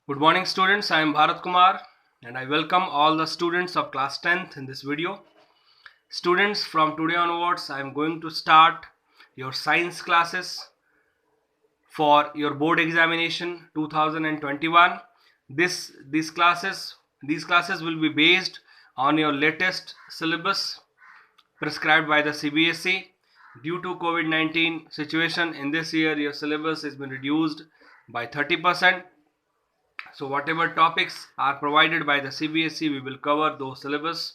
Good morning students, I am Bharat Kumar and I welcome all the students of class 10th in this video. Students, from today onwards I am going to start your science classes for your board examination 2021. These classes will be based on your latest syllabus prescribed by the CBSE. Due to COVID-19 situation in this year, your syllabus has been reduced by 30%. So whatever topics are provided by the CBSE, we will cover those syllabus,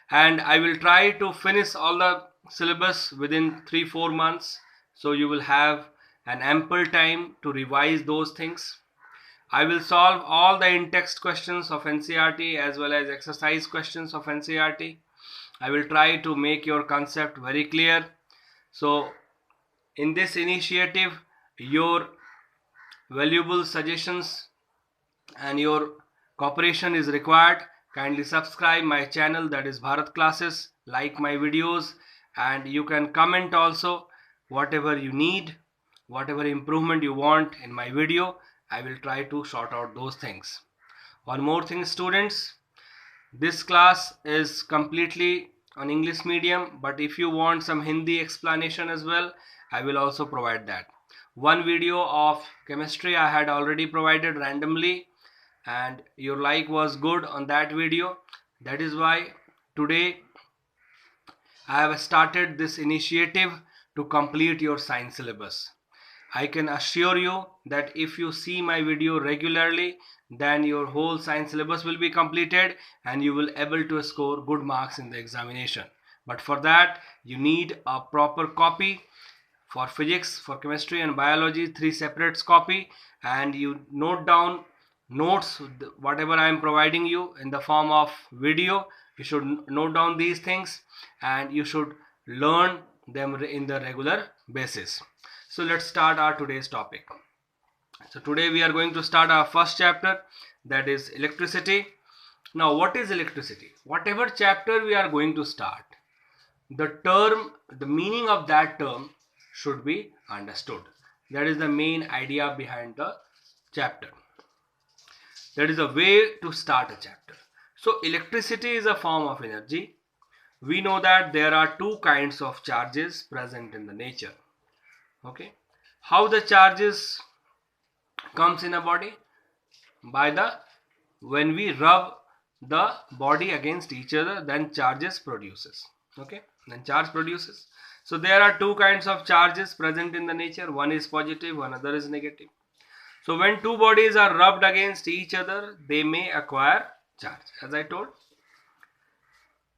and I will try to finish all the syllabus within 3-4 months, so you will have an ample time to revise those things. I will solve all the in-text questions of NCERT as well as exercise questions of NCERT. I will try to make your concept very clear. So in this initiative, your valuable suggestions and your cooperation is required. Kindly subscribe my channel, that is Bharat Classes, like my videos, and you can comment also whatever you need, whatever improvement you want in my video. I will try to sort out those things. One more thing students, this class is completely on English medium, but if you want some Hindi explanation as well, I will also provide that. One video of chemistry I had already provided randomly, and your like was good on that video. That is why today I have started this initiative to complete your science syllabus. I can assure you that if you see my video regularly, then your whole science syllabus will be completed and you will able to score good marks in the examination. But for that you need a proper copy. For physics, for chemistry and biology, 3 separate copy, and you note down notes whatever I am providing you in the form of video. You should note down these things and you should learn them in the regular basis. So let's start our today's topic. So today we are going to start our first chapter, that is electricity. Now what is electricity? Whatever chapter we are going to start, the meaning of that term should be understood. That is the main idea behind the chapter. That is a way to start a chapter. So electricity is a form of energy. We know that there are two kinds of charges present in the nature. Okay, how the charges comes in a body? When we rub the body against each other, then charges produces. Okay, then charge produces. So there are two kinds of charges present in the nature. One is positive, one other is negative. So when two bodies are rubbed against each other, they may acquire charge, as I told.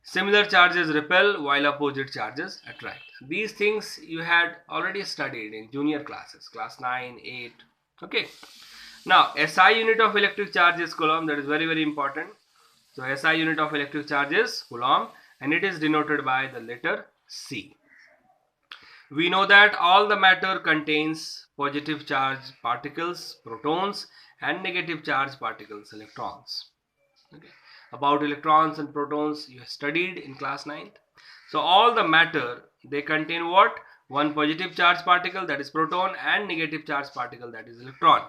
Similar charges repel while opposite charges attract. These things you had already studied in junior classes, class 9, 8. Okay. Now SI unit of electric charge is coulomb. That is very, very important. So SI unit of electric charge is coulomb and it is denoted by the letter C. We know that all the matter contains positive charge particles, protons, and negative charge particles, electrons. Okay. About electrons and protons you have studied in class 9th. So all the matter, they contain what? One positive charge particle, that is proton, and negative charge particle, that is electron.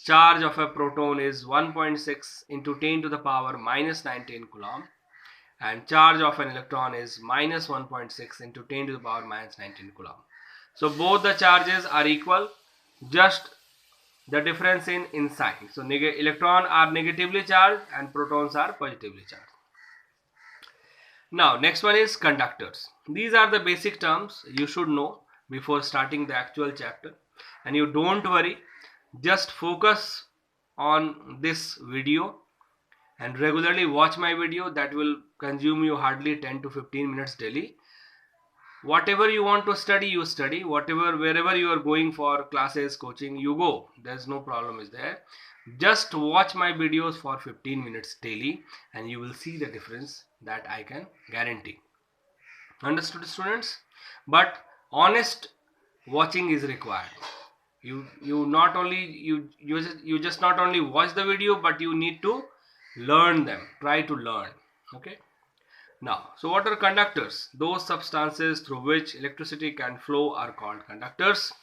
Charge of a proton is 1.6 into 10 to the power minus 19 coulomb. And charge of an electron is minus 1.6 into 10 to the power minus 19 coulomb. So both the charges are equal, just the difference in sign. So electrons are negatively charged and protons are positively charged. Now next one is conductors. These are the basic terms you should know before starting the actual chapter. And you don't worry, just focus on this video and regularly watch my video. That will consume you hardly 10 to 15 minutes daily. Whatever you want to study, you study. Wherever you are going for classes, coaching, you go. There's no problem is there. Just watch my videos for 15 minutes daily and you will see the difference, that I can guarantee. Understood students? But honest watching is required. You just not only watch the video, but you need to learn them. Try to learn. Okay. Now, so what are conductors? Those substances through which electricity can flow are called conductors.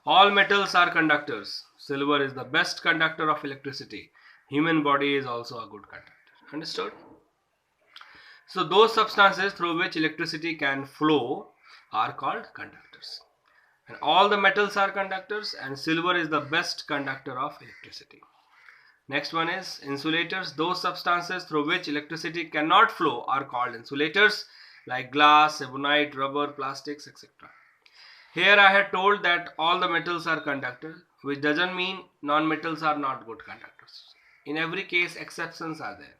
All metals are conductors. Silver is the best conductor of electricity. Human body is also a good conductor. Understood? So those substances through which electricity can flow are called conductors. And all the metals are conductors, and silver is the best conductor of electricity. Next one is insulators. Those substances through which electricity cannot flow are called insulators, like glass, ebonite, rubber, plastics, etc. Here I had told that all the metals are conductors, which doesn't mean non-metals are not good conductors. In every case, exceptions are there.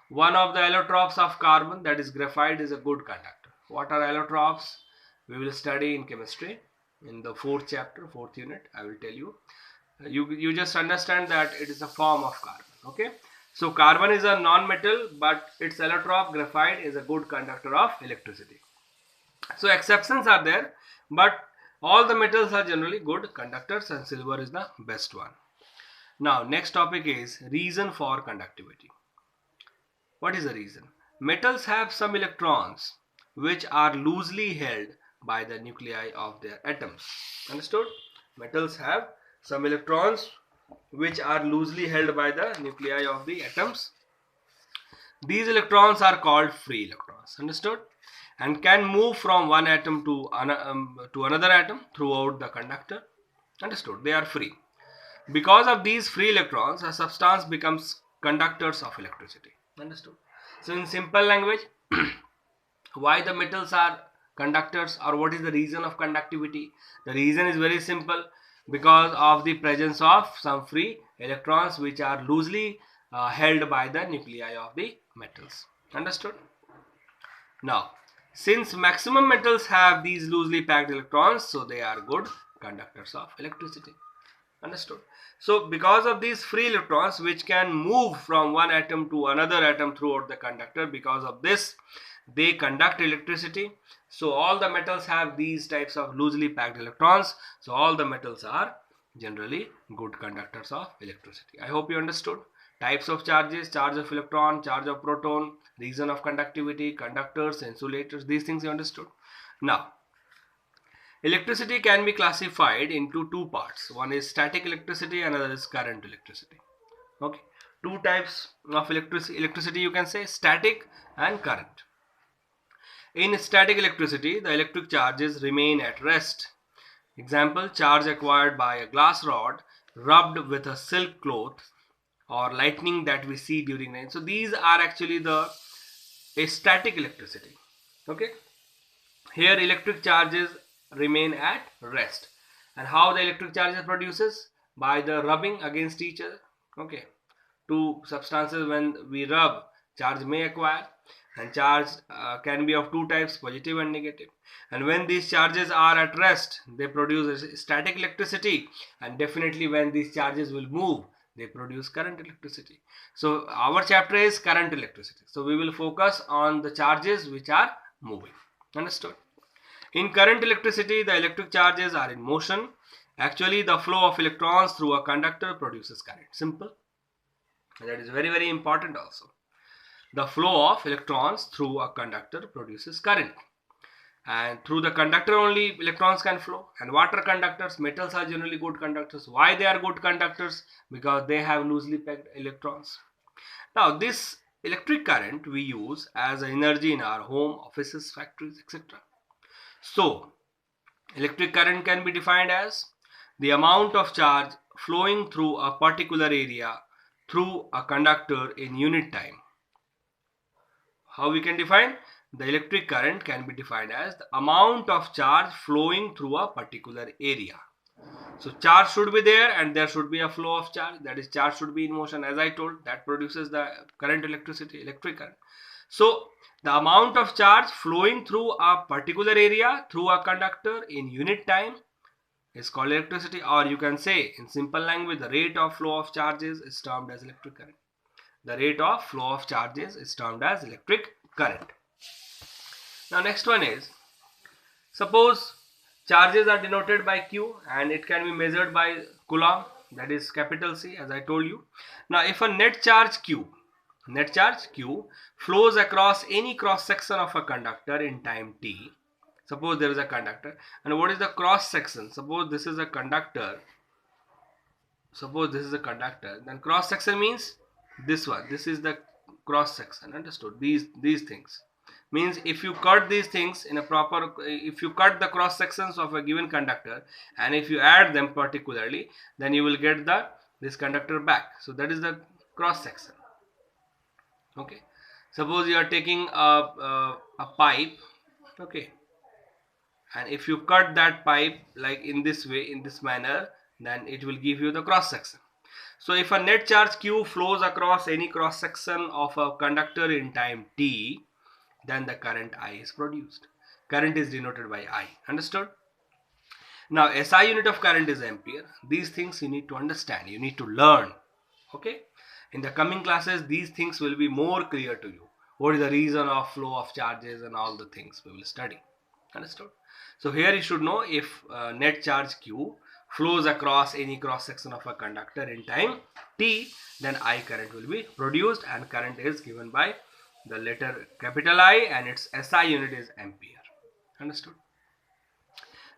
One of the allotropes of carbon, that is graphite, is a good conductor. What are allotropes? We will study in chemistry in the 4th chapter, 4th unit. I will tell you. You just understand that it is a form of carbon. Okay. So carbon is a non-metal, but its allotrope graphite is a good conductor of electricity. So exceptions are there, but all the metals are generally good conductors, and silver is the best one. Now next topic is reason for conductivity. What is the reason? Metals have some electrons which are loosely held by the nuclei of their atoms. Understood? Metals have some electrons which are loosely held by the nuclei of the atoms. These electrons are called free electrons. Understood? And can move from one atom to another atom throughout the conductor. Understood? They are free. Because of these free electrons, a substance becomes conductors of electricity. Understood? So in simple language, why the metals are conductors, or what is the reason of conductivity? The reason is very simple, because of the presence of some free electrons which are loosely held by the nuclei of the metals. Understood? Now, since maximum metals have these loosely packed electrons, so they are good conductors of electricity. Understood? So because of these free electrons which can move from one atom to another atom throughout the conductor, because of this they conduct electricity. So all the metals have these types of loosely packed electrons. So all the metals are generally good conductors of electricity. I hope you understood. Types of charges: charge of electron, charge of proton, reason of conductivity, conductors, insulators. These things you understood. Now, electricity can be classified into two parts. One is static electricity, another is current electricity. Okay, two types of electricity you can say: static and current. In static electricity, the electric charges remain at rest. Example: charge acquired by a glass rod rubbed with a silk cloth, or lightning that we see during night. So these are actually a static electricity. Okay, here electric charges remain at rest. And how the electric charges produces? By the rubbing against each other. Okay, two substances, when we rub, charge may acquire, and charge can be of two types, positive and negative. And when these charges are at rest, they produce static electricity, and definitely when these charges will move, they produce current electricity. So our chapter is current electricity, so we will focus on the charges which are moving. Understood? In current electricity, the electric charges are in motion. Actually, the flow of electrons through a conductor produces current. Simple. And that is very, very important also. The flow of electrons through a conductor produces current. And through the conductor only electrons can flow. And what are conductors? Metals are generally good conductors. Why they are good conductors? Because they have loosely packed electrons. Now, this electric current we use as energy in our home, offices, factories, etc. So, electric current can be defined as the amount of charge flowing through a particular area through a conductor in unit time. How we can define? The electric current can be defined as the amount of charge flowing through a particular area. So charge should be there, and there should be a flow of charge. That is, charge should be in motion. As I told, that produces the current electricity, electric current. So the amount of charge flowing through a particular area through a conductor in unit time is called electricity, or you can say in simple language, the rate of flow of charges is termed as electric current. The rate of flow of charges is termed as electric current. Now next one is, suppose charges are denoted by Q and it can be measured by Coulomb, that is capital C, as I told you. Now if a net charge Q flows across any cross section of a conductor in time t. Suppose there is a conductor, and what is the cross section? Suppose this is a conductor suppose this is a conductor, then cross section means this one. This is the cross section. Understood? These things means if you cut these things in a proper, if you cut the cross sections of a given conductor and if you add them particularly, then you will get this conductor back. So that is the cross section. Okay, suppose you are taking a pipe. Okay, and if you cut that pipe like in this way, in this manner, then it will give you the cross section. So if a net charge q flows across any cross section of a conductor in time t, then the current I is produced. Current is denoted by I. Understood? Now SI unit of current is ampere. These things you need to understand, you need to learn. Okay, in the coming classes these things will be more clear to you. What is the reason of flow of charges and all the things we will study. Understood? So here you should know, if net charge q flows across any cross section of a conductor in time t, then I current will be produced, and current is given by the letter capital I and its SI unit is ampere. Understood?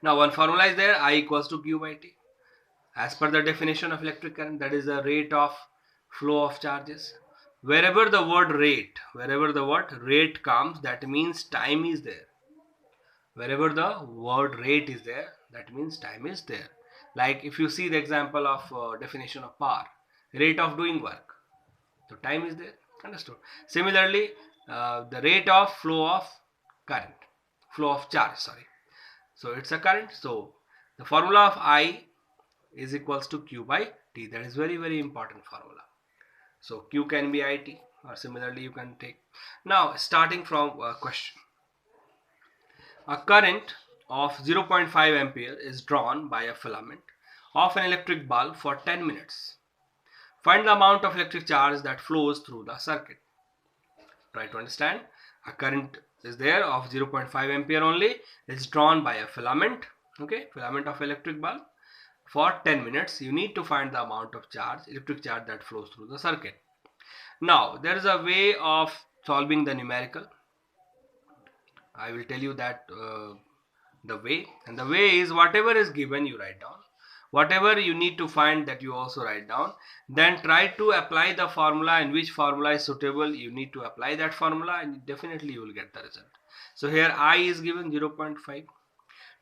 Now one formula is there, I equals to q by t. As per the definition of electric current, that is the rate of flow of charges. Wherever the word rate comes, that means time is there. Wherever the word rate is there, that means time is there. Like if you see the example of definition of power, rate of doing work, so time is there. Understood? Similarly, the rate of flow of current, flow of charge, sorry. So it's a current. So the formula of I is equals to q by t. That is very, very important formula. So q can be it, or similarly you can take. Now starting from a question. A current of 0.5 ampere is drawn by a filament of an electric bulb for 10 minutes. Find the amount of electric charge that flows through the circuit. Try to understand. A current is there of 0.5 ampere only, is drawn by a filament, okay, filament of electric bulb for 10 minutes. You need to find the amount of charge, electric charge, that flows through the circuit. Now there is a way of solving the numerical. I will tell you that the way, and the way is whatever is given you write down, whatever you need to find that you also write down, then try to apply the formula, and which formula is suitable you need to apply that formula, and definitely you will get the result. So here I is given 0.5,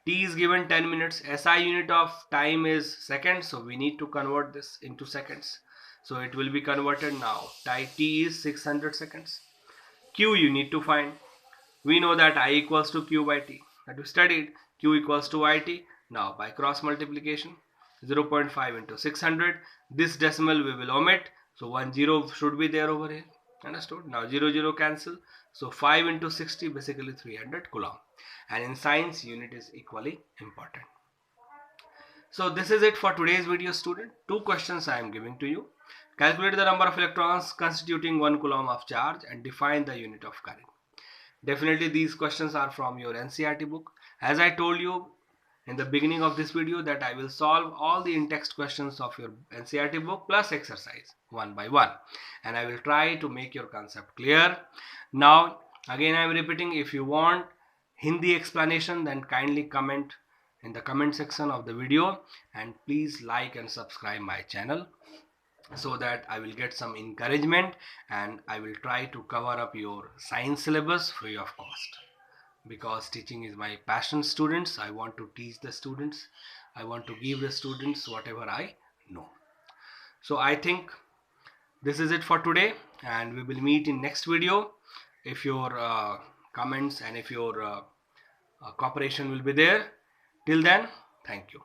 t is given 10 minutes, SI unit of time is seconds, so we need to convert this into seconds. So it will be converted now. T is 600 seconds. Q you need to find. We know that I equals to q by t, that we studied. Q equals to it. Now by cross multiplication, 0.5 into 600, this decimal we will omit, so 1 0 should be there over here. Understood? Now 0 cancel, so 5 into 60, basically 300 coulomb. And in science, unit is equally important. So this is it for today's video, student. Two questions I am giving to you. Calculate the number of electrons constituting 1 coulomb of charge and define the unit of current. Definitely these questions are from your NCERT book. As I told you in the beginning of this video that I will solve all the in-text questions of your NCERT book plus exercise one by one, and I will try to make your concept clear. Now again I am repeating, if you want Hindi explanation, then kindly comment in the comment section of the video, and please like and subscribe my channel, so that I will get some encouragement, and I will try to cover up your science syllabus free of cost, because teaching is my passion, students. I want to teach the students, I want to give the students whatever I know. So I think this is it for today, and we will meet in next video. If your comments and if your cooperation will be there, till then, thank you.